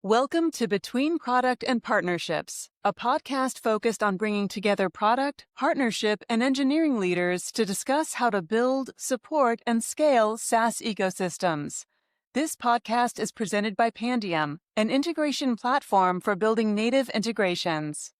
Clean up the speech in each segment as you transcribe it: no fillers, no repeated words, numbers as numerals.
Welcome to Between Product and Partnerships, a podcast focused on bringing together product, partnership, and engineering leaders to discuss how to build, support, and scale SaaS ecosystems. This podcast is presented by Pandium, an integration platform for building native integrations.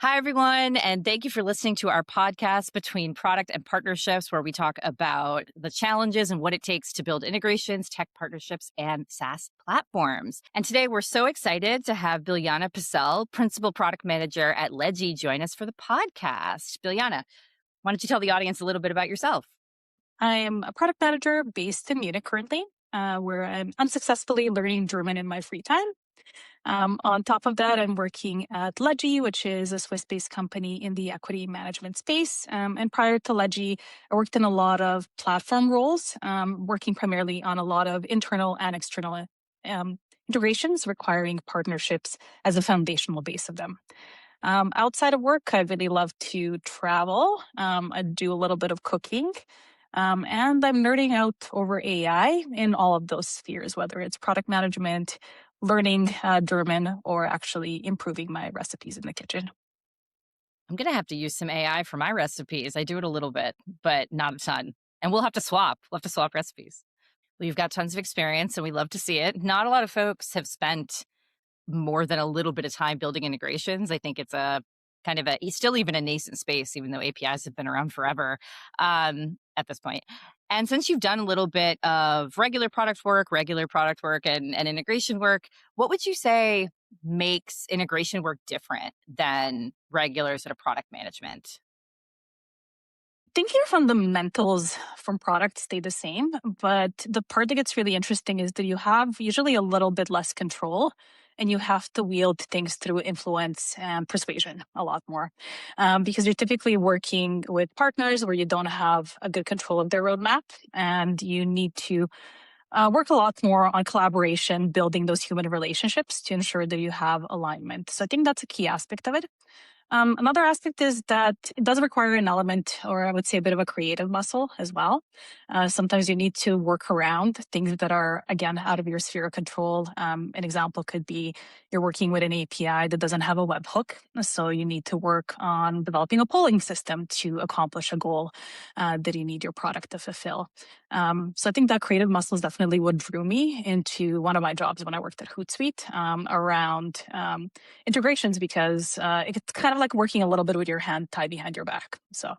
Hi, everyone, and thank you for listening to our podcast Between Product and Partnerships, where we talk about the challenges and what it takes to build integrations, tech partnerships, and SaaS platforms. And today we're so excited to have Biljana Pecelj, Principal Product Manager at Ledgy, join us for the podcast. Biljana, why don't you tell the audience a little bit about yourself? I am a product manager based in Munich currently, where I'm unsuccessfully learning German in my free time. On top of that, I'm working at Ledgy, which is a Swiss-based company in the equity management space. And prior to Ledgy, I worked in a lot of platform roles, working primarily on a lot of internal and external integrations requiring partnerships as a foundational base of them. Outside of work, I really love to travel. I do a little bit of cooking. And I'm nerding out over AI in all of those spheres, whether it's product management, learning German, or actually improving my recipes in the kitchen. I'm going to have to use some AI for my recipes. I do it a little bit, but not a ton. And we'll have to swap. We'll have to swap recipes. Well, you've got tons of experience, and we love to see it. Not a lot of folks have spent more than a little bit of time building integrations. I think it's a kind of still even a nascent space, even though APIs have been around forever at this point. And since you've done a little bit of regular product work and integration work, what would you say makes integration work different than regular sort of product management? I think your fundamentals from product stay the same, but the part that gets really interesting is that you have usually a little bit less control and you have to wield things through influence and persuasion a lot more because you're typically working with partners where you don't have a good control of their roadmap and you need to work a lot more on collaboration, building those human relationships to ensure that you have alignment. So I think that's a key aspect of it. Another aspect is that it does require an element, or I would say a bit of a creative muscle as well. Sometimes you need to work around things that are, again, out of your sphere of control. An example could be you're working with an API that doesn't have a webhook. So you need to work on developing a polling system to accomplish a goal that you need your product to fulfill. So I think that creative muscle is definitely what drew me into one of my jobs when I worked at Hootsuite around integrations, because it's kind of like working a little bit with your hand tied behind your back. So,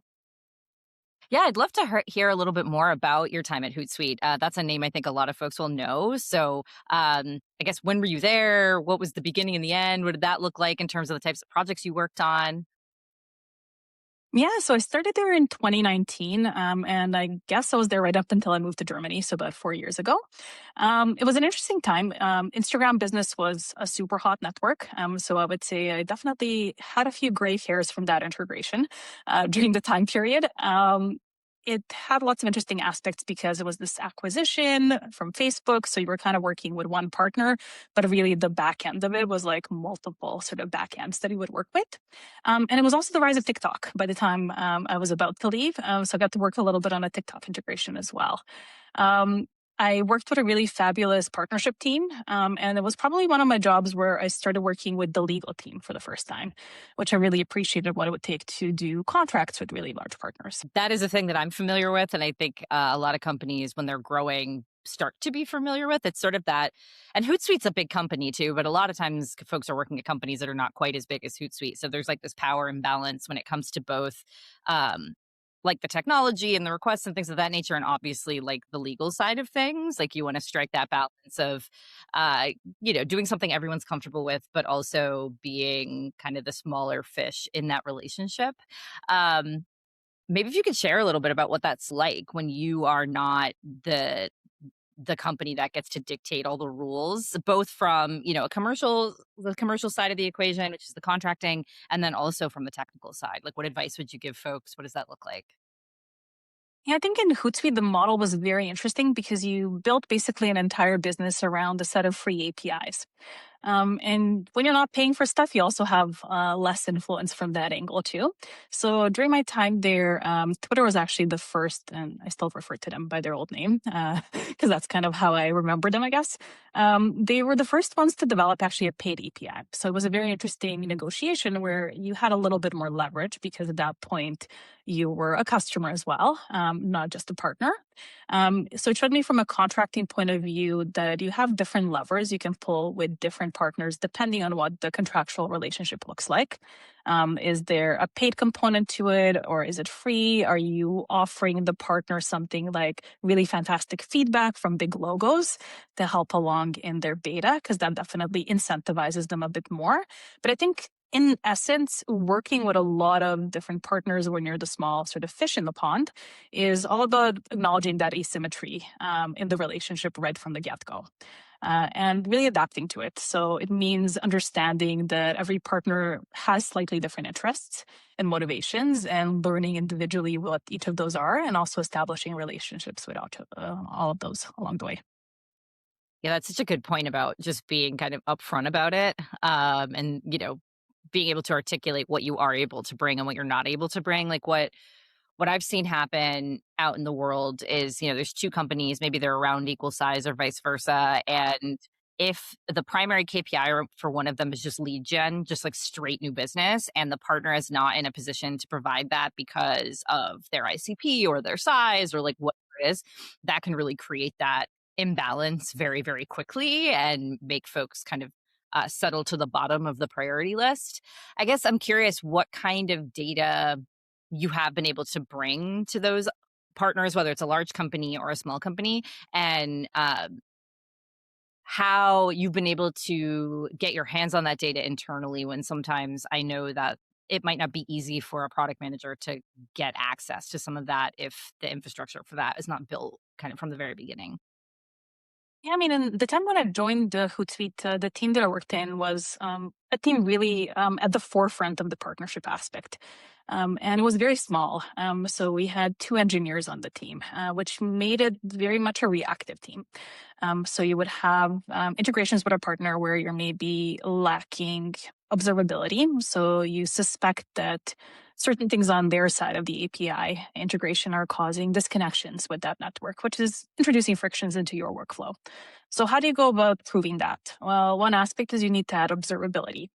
yeah, I'd love to hear a little bit more about your time at Hootsuite. That's a name I think a lot of folks will know. So, I guess when were you there? What was the beginning and the end? What did that look like in terms of the types of projects you worked on? yeah, so I started there in 2019, and I guess I was there right up until I moved to Germany, so about 4 years ago. It was an interesting time. Instagram business was a super hot network, so I would say I definitely had a few gray hairs from that integration during the time period. It had lots of interesting aspects because it was this acquisition from Facebook. So you were kind of working with one partner, but really the back end of it was like multiple sort of back ends that you would work with. And it was also the rise of TikTok by the time I was about to leave. So I got to work a little bit on a TikTok integration as well. I worked with a really fabulous partnership team, and it was probably one of my jobs where I started working with the legal team for the first time, which I really appreciated what it would take to do contracts with really large partners. That is a thing that I'm familiar with, and I think a lot of companies, when they're growing, start to be familiar with. It's sort of that, and Hootsuite's a big company too, but a lot of times folks are working at companies that are not quite as big as Hootsuite. So there's like this power imbalance when it comes to both like the technology and the requests and things of that nature, and obviously like the legal side of things. Like you want to strike that balance of doing something everyone's comfortable with, but also being kind of the smaller fish in that relationship. Maybe if you could share a little bit about what that's like when you are not the company that gets to dictate all the rules, both from the commercial side of the equation, which is the contracting, and then also from the technical side. Like, what advice would you give folks? What does that look like? Yeah, I think in Hootsuite, the model was very interesting because you built basically an entire business around a set of free APIs. And when you're not paying for stuff, you also have less influence from that angle too. So during my time there, Twitter was actually the first, and I still refer to them by their old name because that's kind of how I remember them, I guess. They were the first ones to develop actually a paid API. So it was a very interesting negotiation where you had a little bit more leverage because at that point you were a customer as well, not just a partner. So it showed me from a contracting point of view that you have different levers you can pull with different partners depending on what the contractual relationship looks like. Is there a paid component to it or is it free? Are you offering the partner something like really fantastic feedback from big logos to help along in their beta? Because that definitely incentivizes them a bit more. But I think in essence, working with a lot of different partners when you're the small sort of fish in the pond is all about acknowledging that asymmetry in the relationship right from the get-go. And really adapting to it. So it means understanding that every partner has slightly different interests and motivations and learning individually what each of those are and also establishing relationships with all of those along the way. Yeah, that's such a good point about just being kind of upfront about it. And, being able to articulate what you are able to bring and what you're not able to bring. Like what I've seen happen out in the world is, there's two companies, maybe they're around equal size or vice versa. And if the primary KPI for one of them is just lead gen, just like straight new business, and the partner is not in a position to provide that because of their ICP or their size or like whatever it is, that can really create that imbalance very, very quickly and make folks kind of settle to the bottom of the priority list. I guess I'm curious what kind of data you have been able to bring to those partners, whether it's a large company or a small company, and how you've been able to get your hands on that data internally when sometimes I know that it might not be easy for a product manager to get access to some of that if the infrastructure for that is not built kind of from the very beginning. Yeah, I mean, in the time when I joined Hootsuite, the team that I worked in was a team really at the forefront of the partnership aspect. And it was very small. So we had 2 engineers on the team, which made it very much a reactive team. So you would have integrations with a partner where you're maybe lacking observability. So you suspect that certain things on their side of the API integration are causing disconnections with that network, which is introducing frictions into your workflow. So how do you go about proving that? Well, one aspect is you need to add observability.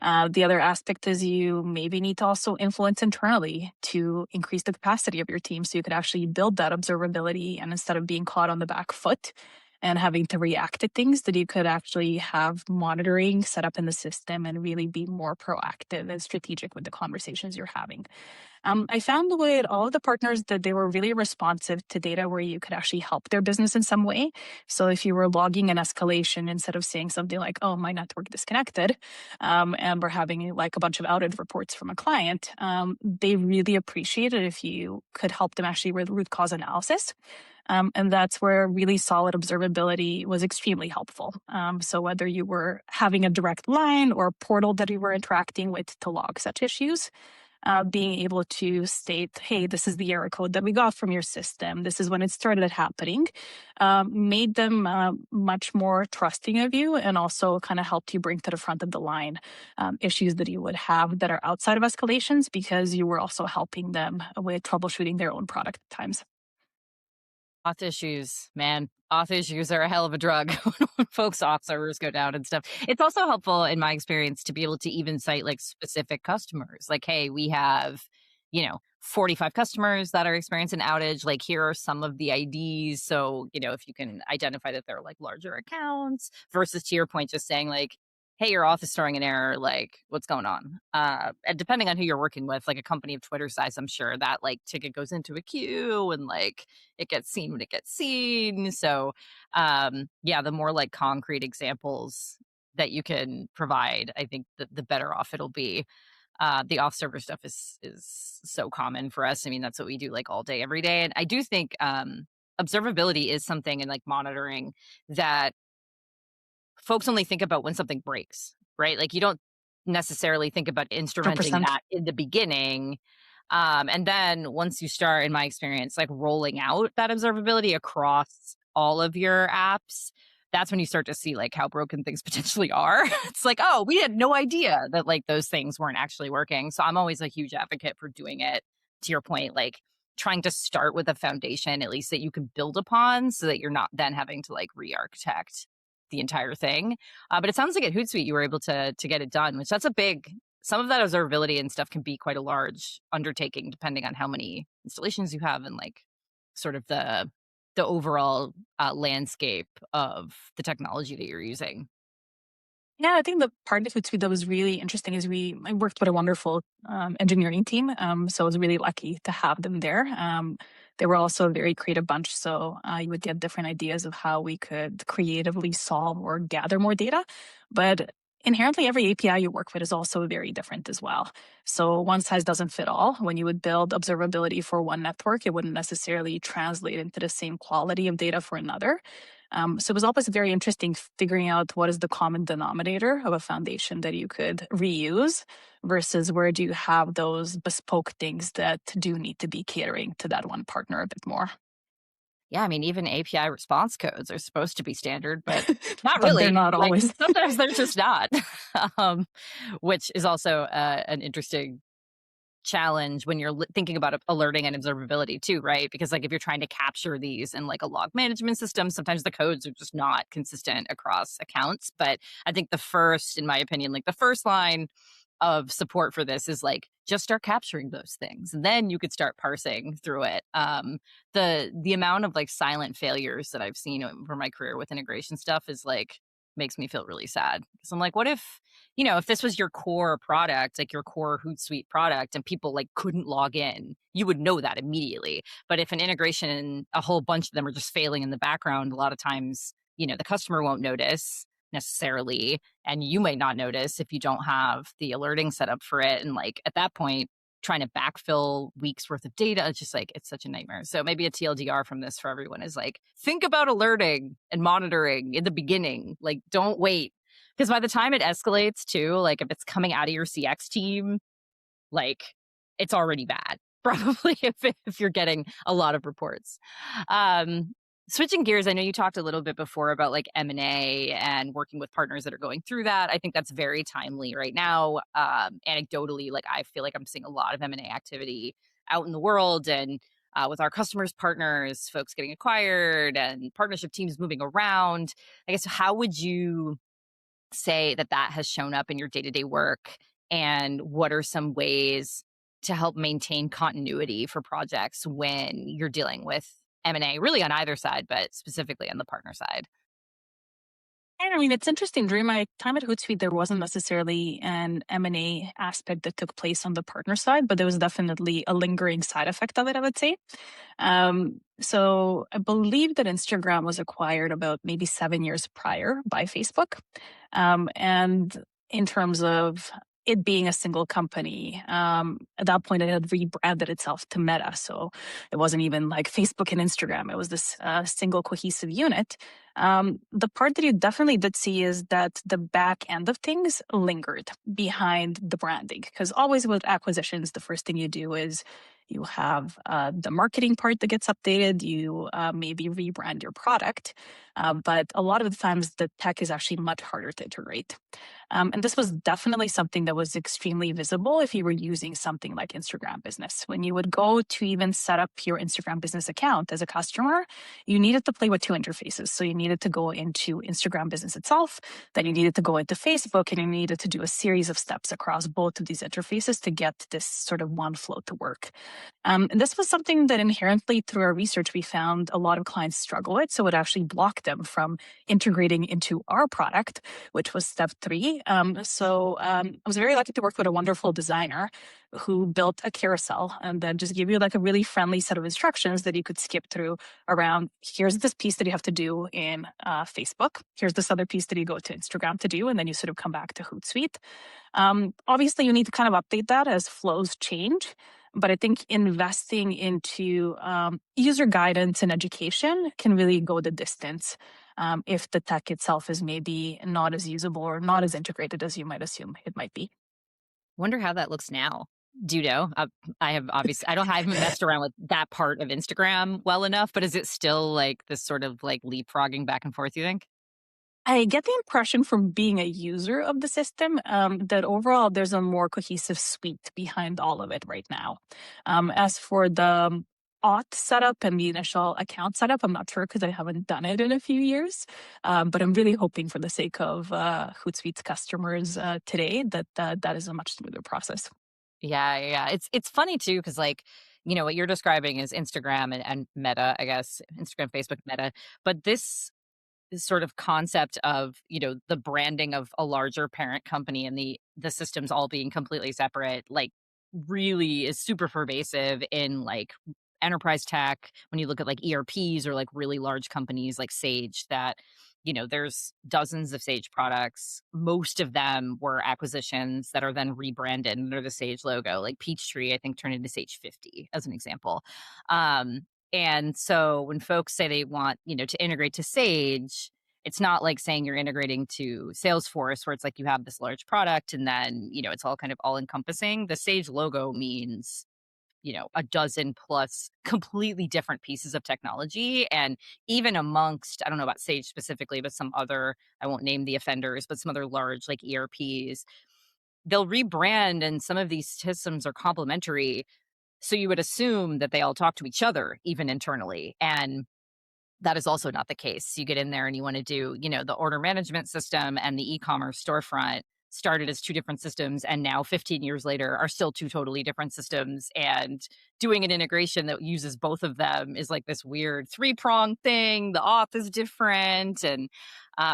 The other aspect is you maybe need to also influence internally to increase the capacity of your team so you could actually build that observability. And instead of being caught on the back foot and having to react to things, that you could actually have monitoring set up in the system and really be more proactive and strategic with the conversations you're having. I found with all of the partners that they were really responsive to data where you could actually help their business in some way. So if you were logging an escalation instead of saying something like, oh, my network disconnected, and we're having like a bunch of outage reports from a client, they really appreciate it if you could help them actually with root cause analysis. And that's where really solid observability was extremely helpful. So whether you were having a direct line or a portal that you were interacting with to log such issues, being able to state, hey, this is the error code that we got from your system. This is when it started happening, made them much more trusting of you and also kind of helped you bring to the front of the line issues that you would have that are outside of escalations because you were also helping them with troubleshooting their own product at times. Auth issues, man. Auth issues are a hell of a drug when folks' auth servers go down and stuff. It's also helpful in my experience to be able to even cite like specific customers. Like, hey, we have, 45 customers that are experiencing outage. Like, here are some of the IDs. So, if you can identify that they're like larger accounts versus to your point, just saying like, hey, your auth is throwing an error, like what's going on? And depending on who you're working with, like a company of Twitter size, I'm sure that like ticket goes into a queue and like it gets seen when it gets seen. So yeah, the more like concrete examples that you can provide, I think the better off it'll be. The auth server stuff is so common for us. I mean, that's what we do like all day, every day. And I do think observability is something in like monitoring that folks only think about when something breaks, right? Like you don't necessarily think about instrumenting 100%. that in the beginning. And then once you start, in my experience, like rolling out that observability across all of your apps, that's when you start to see like how broken things potentially are. It's like, oh, we had no idea that like those things weren't actually working. So I'm always a huge advocate for doing it, to your point, like trying to start with a foundation at least that you can build upon so that you're not then having to like re-architect the entire thing. But it sounds like at Hootsuite you were able to get it done, which that's a big, some of that observability and stuff can be quite a large undertaking depending on how many installations you have and like sort of the overall landscape of the technology that you're using. Yeah, I think the part of Hootsuite that was really interesting is I worked with a wonderful engineering team, so I was really lucky to have them there. They were also a very creative bunch, so you would get different ideas of how we could creatively solve or gather more data. But inherently, every API you work with is also very different as well. So one size doesn't fit all. When you would build observability for one network, it wouldn't necessarily translate into the same quality of data for another. So it was always very interesting figuring out what is the common denominator of a foundation that you could reuse versus where do you have those bespoke things that do need to be catering to that one partner a bit more. Yeah, I mean, even API response codes are supposed to be standard, but not But they're really. not Like always. sometimes they're just not, um, which is also an interesting challenge when you're thinking about alerting and observability too, right? Because like if you're trying to capture these in like a log management system, sometimes the codes are just not consistent across accounts. But I think the first, in my opinion, like the first line of support for this is like just start capturing those things, and then you could start parsing through it. The amount of like silent failures that I've seen over my career with integration stuff is like makes me feel really sad because I'm like, what if, if this was your core product, like your core Hootsuite product, and people like couldn't log in, you would know that immediately. But if an integration and a whole bunch of them are just failing in the background, a lot of times, the customer won't notice necessarily, and you might not notice if you don't have the alerting set up for it. And like at that point, trying to backfill weeks worth of data, it's just like it's such a nightmare. So maybe a TLDR from this for everyone is like think about alerting and monitoring in the beginning. Like don't wait, because by the time it escalates too, like if it's coming out of your CX team, like it's already bad probably if you're getting a lot of reports. Switching gears, I know you talked a little bit before about like M&A and working with partners that are going through that. I think that's very timely right now. Anecdotally, like I feel like I'm seeing a lot of M&A activity out in the world, and with our customers, partners, folks getting acquired and partnership teams moving around. I guess, how would you say that has shown up in your day-to-day work, and what are some ways to help maintain continuity for projects when you're dealing with M&A, really on either side, but specifically on the partner side? And I mean, it's interesting. During my time at Hootsuite, there wasn't necessarily an M&A aspect that took place on the partner side, but there was definitely a lingering side effect of it, I would say. So I believe that Instagram was acquired about maybe 7 years prior by Facebook. And in terms of it being a single company, at that point it had rebranded itself to Meta. So it wasn't even like Facebook and Instagram. It was this single cohesive unit. The part that you definitely did see is that the back end of things lingered behind the branding. Because always with acquisitions, the first thing you do is you have the marketing part that gets updated. You maybe rebrand your product. But a lot of the times, the tech is actually much harder to integrate. And this was definitely something that was extremely visible if you were using something like Instagram Business. When you would go to even set up your Instagram Business account as a customer, you needed to play with two interfaces. So you needed to go into Instagram Business itself, then you needed to go into Facebook, and you needed to do a series of steps across both of these interfaces to get this sort of one flow to work. And this was something that inherently through our research, we found a lot of clients struggle with. So it actually blocked them from integrating into our product, which was step 3. I was very lucky to work with a wonderful designer who built a carousel and then just give you like a really friendly set of instructions that you could skip through around, here's this piece that you have to do in Facebook. Here's this other piece that you go to Instagram to do. And then you sort of come back to Hootsuite. Obviously, you need to kind of update that as flows change. But I think investing into user guidance and education can really go the distance if the tech itself is maybe not as usable or not as integrated as you might assume it might be. Wonder how that looks now. Do you know? I have obviously, I haven't messed around with that part of Instagram well enough, but is it still like this sort of like leapfrogging back and forth, you think? I get the impression from being a user of the system that overall there's a more cohesive suite behind all of it right now. As for the auth setup and the initial account setup, I'm not sure because I haven't done it in a few years. But I'm really hoping for the sake of Hootsuite's customers today that that is a much smoother process. Yeah. It's funny too, because like, what you're describing is Instagram and Meta, I guess, Instagram, Facebook, Meta. But this sort of concept of, the branding of a larger parent company and the systems all being completely separate, like really is super pervasive in like enterprise tech. When you look at like ERPs or like really large companies like Sage, that there's dozens of Sage products. Most of them were acquisitions that are then rebranded under the Sage logo. Like Peachtree, I think, turned into Sage 50 as an example. um and so when folks say they want, to integrate to Sage, it's not like saying you're integrating to Salesforce where it's like you have this large product and then, it's all kind of all encompassing. The Sage logo means, a dozen plus completely different pieces of technology. And even amongst, I don't know about Sage specifically, but some other, I won't name the offenders, but some other large like ERPs, they'll rebrand and some of these systems are complementary. So you would assume that they all talk to each other, even internally. And that is also not the case. You get in there and you want to do, the order management system and the e-commerce storefront started as two different systems and now 15 years later are still two totally different systems, and doing an integration that uses both of them is like this weird three-pronged thing. The auth is different, and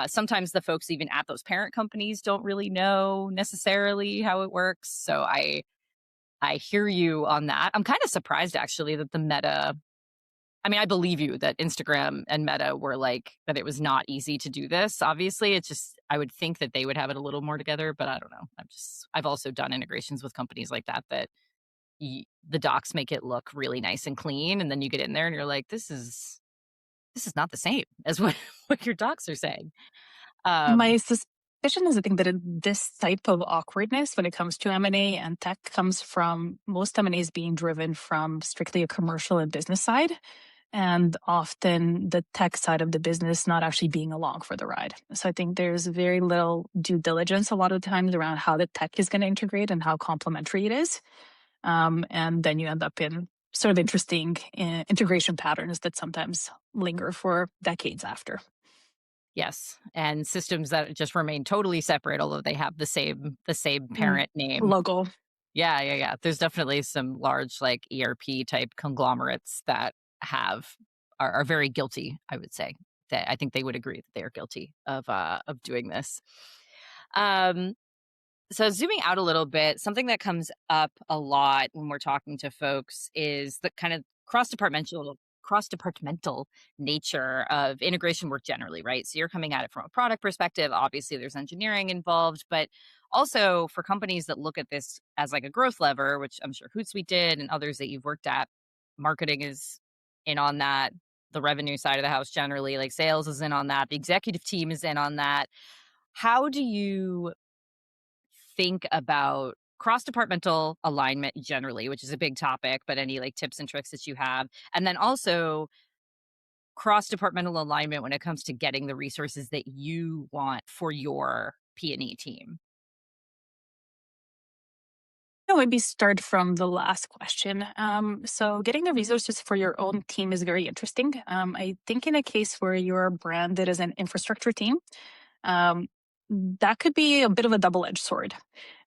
sometimes the folks even at those parent companies don't really know necessarily how it works. So I hear you on that. I'm kind of surprised actually that the Meta, I mean, I believe you that Instagram and Meta were like, that it was not easy to do this. Obviously, it's just, I would think that they would have it a little more together, but I don't know. I've also done integrations with companies like that the docs make it look really nice and clean. And then you get in there and you're like, this is not the same as what, what your docs are saying. My suspicion is I think that this type of awkwardness when it comes to M&A and tech comes from most M&As being driven from strictly a commercial and business side, and often the tech side of the business not actually being along for the ride. So I think there's very little due diligence a lot of times around how the tech is going to integrate and how complementary it is. And then you end up in sort of interesting integration patterns that sometimes linger for decades after. Yes, and systems that just remain totally separate, although they have the same Mm, parent name. Logo. Yeah. There's definitely some large like ERP type conglomerates that are very guilty, I would say. That I think they would agree that they are guilty of doing this. Um so zooming out a little bit, something that comes up a lot when we're talking to folks is the kind of cross departmental nature of integration work generally, right? So you're coming at it from a product perspective. Obviously, there's engineering involved, but also for companies that look at this as like a growth lever, which I'm sure Hootsuite did and others that you've worked at, marketing is in on that. The revenue side of the house generally, like sales is in on that. The executive team is in on that. How do you think about cross departmental alignment generally, which is a big topic, but any like tips and tricks that you have? And then also cross departmental alignment when it comes to getting the resources that you want for your P&E team. Maybe start from the last question. So getting the resources for your own team is very interesting. I think in a case where you're branded as an infrastructure team, um, that could be a bit of a double-edged sword.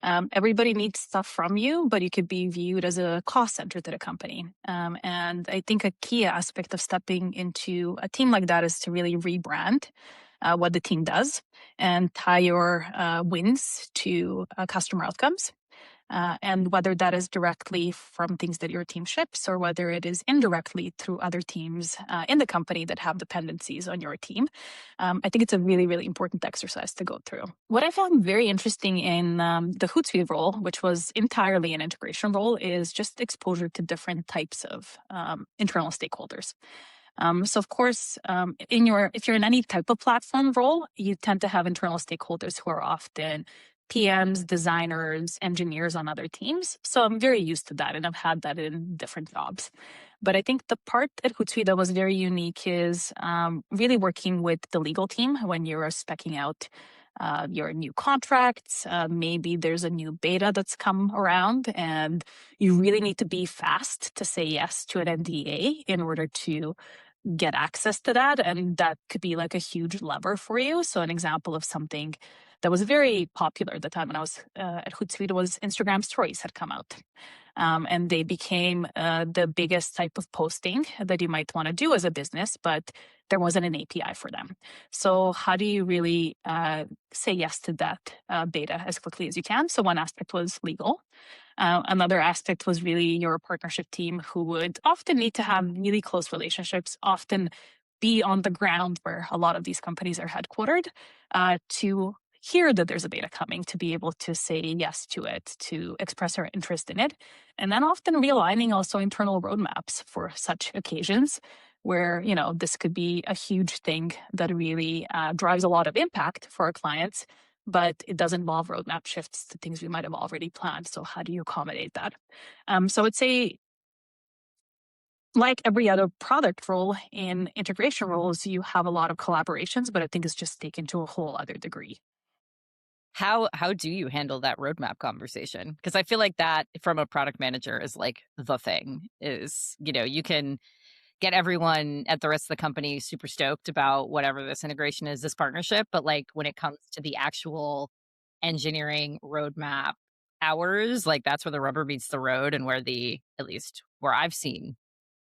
Everybody needs stuff from you, but you could be viewed as a cost center to the company. And I think a key aspect of stepping into a team like that is to really rebrand what the team does and tie your wins to customer outcomes. And whether that is directly from things that your team ships or whether it is indirectly through other teams in the company that have dependencies on your team. I think it's a really, really important exercise to go through. What I found very interesting in the Hootsuite role, which was entirely an integration role, is just exposure to different types of internal stakeholders. So of course, if you're in any type of platform role, you tend to have internal stakeholders who are often PMs, designers, engineers on other teams. So I'm very used to that, and I've had that in different jobs. But I think the part at Hootsuite that was very unique is really working with the legal team when you're speccing out your new contracts. Maybe there's a new beta that's come around, and you really need to be fast to say yes to an NDA in order to get access to that. And that could be like a huge lever for you. So an example of something that was very popular at the time when I was at Hootsuite was Instagram stories had come out. And they became the biggest type of posting that you might want to do as a business, but there wasn't an API for them. So how do you really say yes to that beta as quickly as you can? So one aspect was legal. Another aspect was really your partnership team, who would often need to have really close relationships, often be on the ground where a lot of these companies are headquartered, to hear that there's a beta coming, to be able to say yes to it, to express our interest in it. And then often realigning also internal roadmaps for such occasions where, this could be a huge thing that really drives a lot of impact for our clients, but it does involve roadmap shifts to things we might have already planned. So how do you accommodate that? So I'd say, like every other product role in integration roles, you have a lot of collaborations, but I think it's just taken to a whole other degree. How do you handle that roadmap conversation? Because I feel like that from a product manager is like the thing is, you can get everyone at the rest of the company super stoked about whatever this integration is, this partnership. But like when it comes to the actual engineering roadmap hours, like that's where the rubber meets the road and where at least where I've seen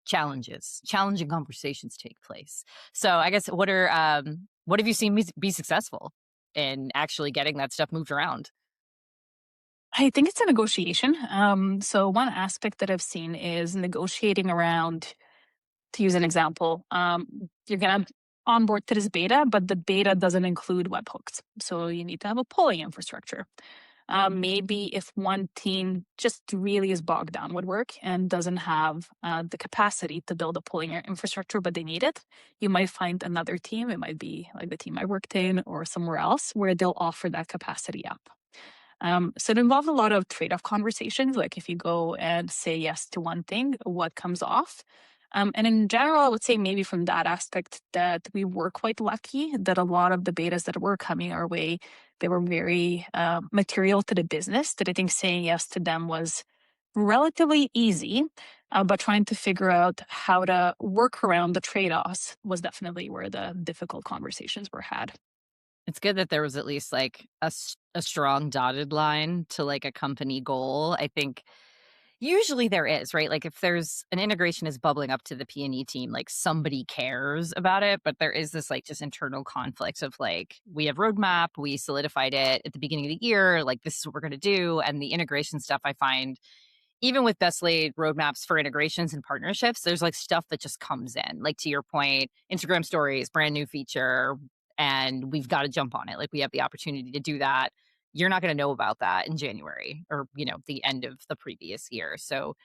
challenging conversations take place. So I guess what have you seen be successful in actually getting that stuff moved around? I think it's a negotiation. So one aspect that I've seen is negotiating around, to use an example, you're going to onboard to this beta, but the beta doesn't include webhooks. So you need to have a polling infrastructure. Maybe if one team just really is bogged down with work and doesn't have the capacity to build a polling infrastructure, but they need it, you might find another team. It might be like the team I worked in or somewhere else where they'll offer that capacity up. So it involves a lot of trade-off conversations. Like if you go and say yes to one thing, what comes off? And in general, I would say maybe from that aspect that we were quite lucky that a lot of the betas that were coming our way, they were very material to the business, that I think saying yes to them was relatively easy, but trying to figure out how to work around the trade-offs was definitely where the difficult conversations were had. It's good that there was at least like a strong dotted line to like a company goal. I think usually there is, right? Like if there's an integration is bubbling up to the P&E team, like somebody cares about it, but there is this like just internal conflict of like, we have roadmap, we solidified it at the beginning of the year, like this is what we're going to do. And the integration stuff I find, even with best laid roadmaps for integrations and partnerships, there's like stuff that just comes in. Like to your point, Instagram stories, brand new feature, and we've got to jump on it. Like we have the opportunity to do that. You're not going to know about that in January or, the end of the previous year. So,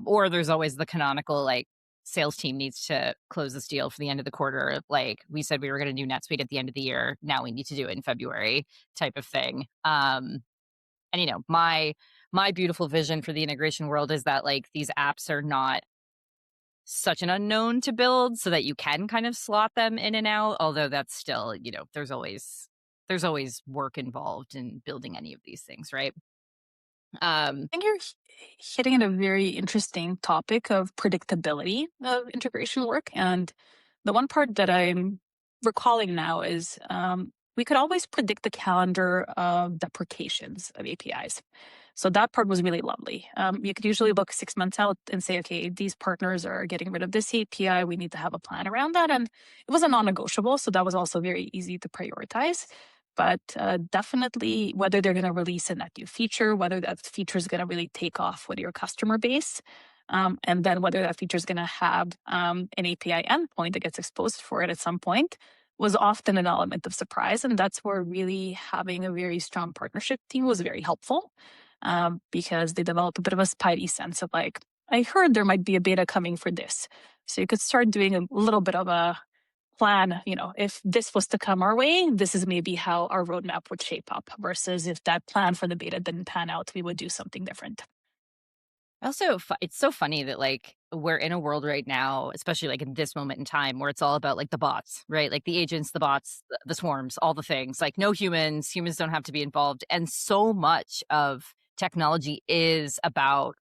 or there's always the canonical, like, sales team needs to close this deal for the end of the quarter. Like we said, we were going to do NetSuite at the end of the year. Now we need to do it in February type of thing. And my beautiful vision for the integration world is that like these apps are not such an unknown to build so that you can kind of slot them in and out, although that's still, there's always work involved in building any of these things, right? I think you're hitting at a very interesting topic of predictability of integration work. And the one part that I'm recalling now is we could always predict the calendar of deprecations of APIs. So that part was really lovely. You could usually look 6 months out and say, okay, these partners are getting rid of this API. We need to have a plan around that. And it was a non-negotiable. So that was also very easy to prioritize. But definitely, whether they're going to release a net new feature, whether that feature is going to really take off with your customer base, and then whether that feature is going to have an API endpoint that gets exposed for it at some point, was often an element of surprise. And that's where really having a very strong partnership team was very helpful, because they developed a bit of a spidey sense of like, I heard there might be a beta coming for this. So you could start doing a little bit of a plan, if this was to come our way, this is maybe how our roadmap would shape up, versus if that plan for the beta didn't pan out, we would do something different. Also, it's so funny that like we're in a world right now, especially like in this moment in time, where it's all about like the bots, right? Like the agents, the bots, the swarms, all the things. Like no humans, humans don't have to be involved, and so much of technology is about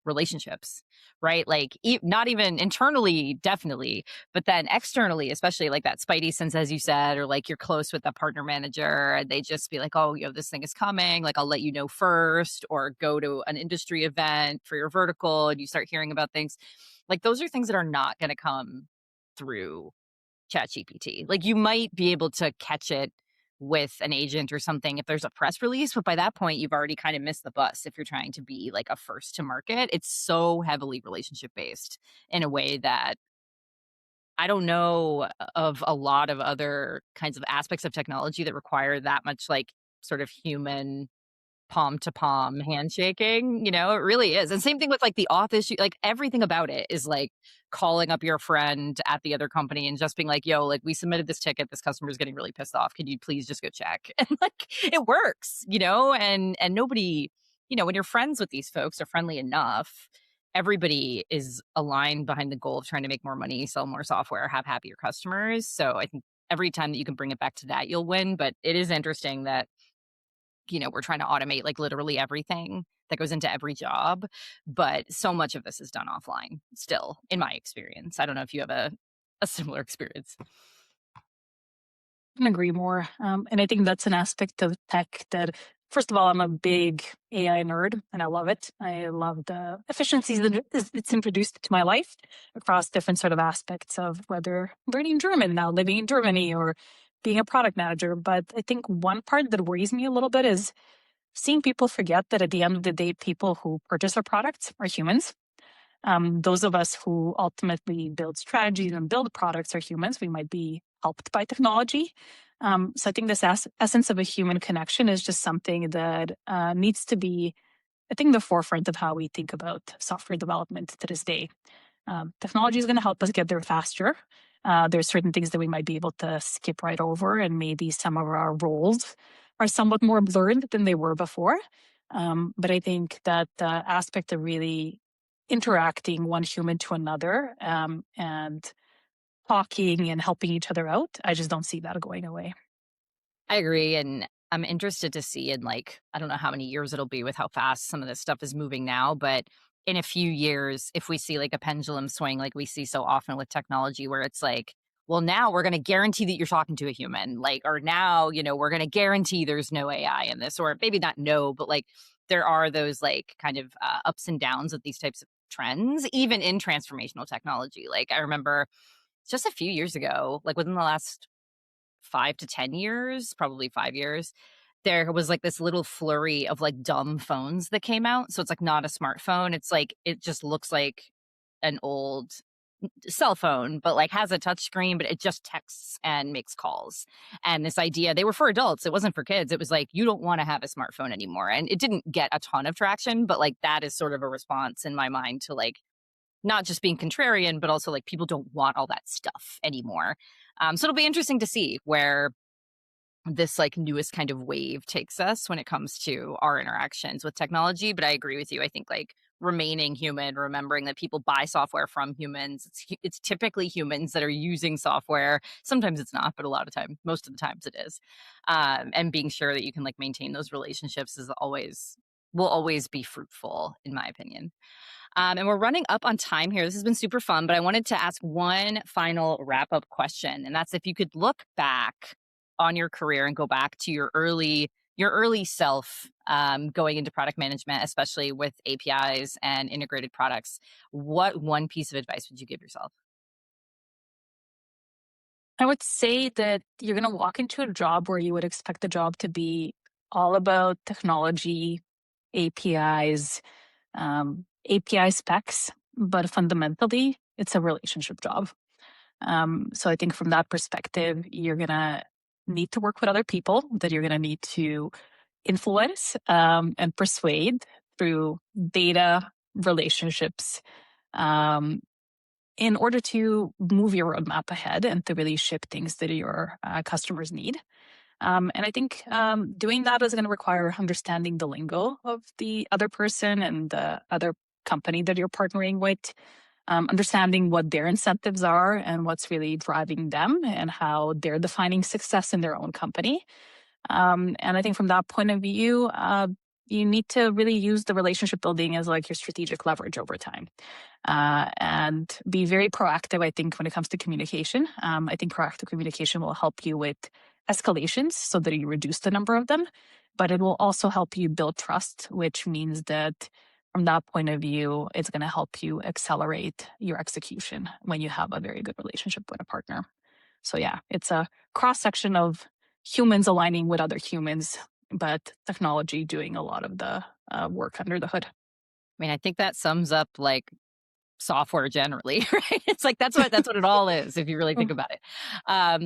relationships, right? Like not even internally, definitely, but then externally, especially like that spidey sense, as you said, or like you're close with the partner manager and they just be like, oh, this thing is coming. Like, I'll let you know first, or go to an industry event for your vertical and you start hearing about things. Like, those are things that are not going to come through ChatGPT. Like, you might be able to catch it with an agent or something if there's a press release, but by that point, you've already kind of missed the bus if you're trying to be like a first to market. It's so heavily relationship based in a way that I don't know of a lot of other kinds of aspects of technology that require that much like sort of human palm to palm handshaking, it really is. And same thing with like the auth issue, like everything about it is like calling up your friend at the other company and just being like, yo, like we submitted this ticket, this customer is getting really pissed off. Can you please just go check? And like it works, and nobody, when you're friends with these folks or friendly enough, everybody is aligned behind the goal of trying to make more money, sell more software, have happier customers. So I think every time that you can bring it back to that, you'll win. But it is interesting that we're trying to automate like literally everything that goes into every job. But so much of this is done offline still, in my experience. I don't know if you have a similar experience. Couldn't agree more. And I think that's an aspect of tech that, first of all, I'm a big AI nerd and I love it. I love the efficiencies that it's introduced to my life across different sort of aspects of whether learning German now, living in Germany, or being a product manager. But I think one part that worries me a little bit is seeing people forget that at the end of the day, people who purchase our products are humans. Those of us who ultimately build strategies and build products are humans. We might be helped by technology. So I think this essence of a human connection is just something that needs to be, I think, the forefront of how we think about software development to this day. Technology is going to help us get there faster. There's certain things that we might be able to skip right over, and maybe some of our roles are somewhat more blurred than they were before. But I think that the aspect of really interacting one human to another and talking and helping each other out, I just don't see that going away. I agree. And I'm interested to see in like, I don't know how many years it'll be with how fast some of this stuff is moving now, but in a few years, if we see like a pendulum swing, like we see so often with technology, where it's like, well, now we're going to guarantee that you're talking to a human, like, or now, we're going to guarantee there's no AI in this, or maybe not no, but like there are those like kind of ups and downs of these types of trends, even in transformational technology. Like I remember just a few years ago, like within the last 5 to 10 years, probably 5 years, there was like this little flurry of like dumb phones that came out. So it's like not a smartphone. It's like, it just looks like an old cell phone, but like has a touch screen, but it just texts and makes calls. And this idea, they were for adults. It wasn't for kids. It was like, you don't want to have a smartphone anymore. And it didn't get a ton of traction, but like that is sort of a response in my mind to like, not just being contrarian, but also like people don't want all that stuff anymore. So it'll be interesting to see where this like newest kind of wave takes us when it comes to our interactions with technology. But I agree with you. I think like remaining human, remembering that people buy software from humans. It's typically humans that are using software. Sometimes it's not, but a lot of time, most of the times it is. And being sure that you can like maintain those relationships will always be fruitful, in my opinion. And we're running up on time here. This has been super fun, but I wanted to ask one final wrap up question. And that's if you could look back on your career and go back to your early self going into product management, especially with APIs and integrated products, what one piece of advice would you give yourself? I would say that you're going to walk into a job where you would expect the job to be all about technology, APIs, API specs, but fundamentally, it's a relationship job. So I think from that perspective, you're going to need to work with other people that you're going to need to influence and persuade through data relationships in order to move your roadmap ahead and to really ship things that your customers need. And I think doing that is going to require understanding the lingo of the other person and the other company that you're partnering with, understanding what their incentives are and what's really driving them and how they're defining success in their own company. And I think from that point of view, you need to really use the relationship building as like your strategic leverage over time. And be very proactive, I think, when it comes to communication. I think proactive communication will help you with escalations so that you reduce the number of them, but it will also help you build trust, which means that from that point of view, it's going to help you accelerate your execution when you have a very good relationship with a partner. So yeah, it's a cross-section of humans aligning with other humans, but technology doing a lot of the work under the hood. I mean, I think that sums up like software generally, right? It's like that's what it all is if you really think about it.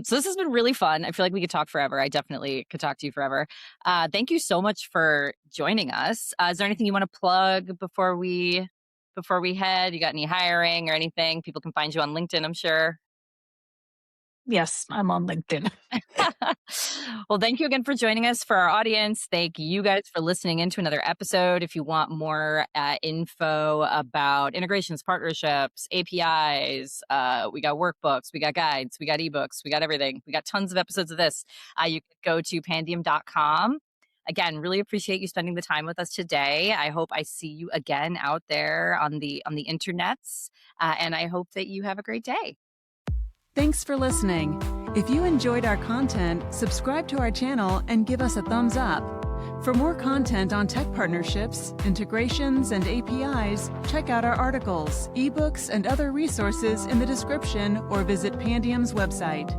So this has been really fun. I feel like we could talk forever. I definitely could talk to you forever. Thank you so much for joining us. Is there anything you want to plug before we head? You got any hiring or anything? People can find you on LinkedIn, I'm sure. Yes, I'm on LinkedIn. Well, thank you again for joining us. For our audience, thank you guys for listening into another episode. If you want more info about integrations, partnerships, APIs, we got workbooks, we got guides, we got ebooks, we got everything. We got tons of episodes of this. You could go to pandium.com. Again, really appreciate you spending the time with us today. I hope I see you again out there on the internets, and I hope that you have a great day. Thanks for listening. If you enjoyed our content, subscribe to our channel and give us a thumbs up. For more content on tech partnerships, integrations, and APIs, check out our articles, ebooks, and other resources in the description or visit Pandium's website.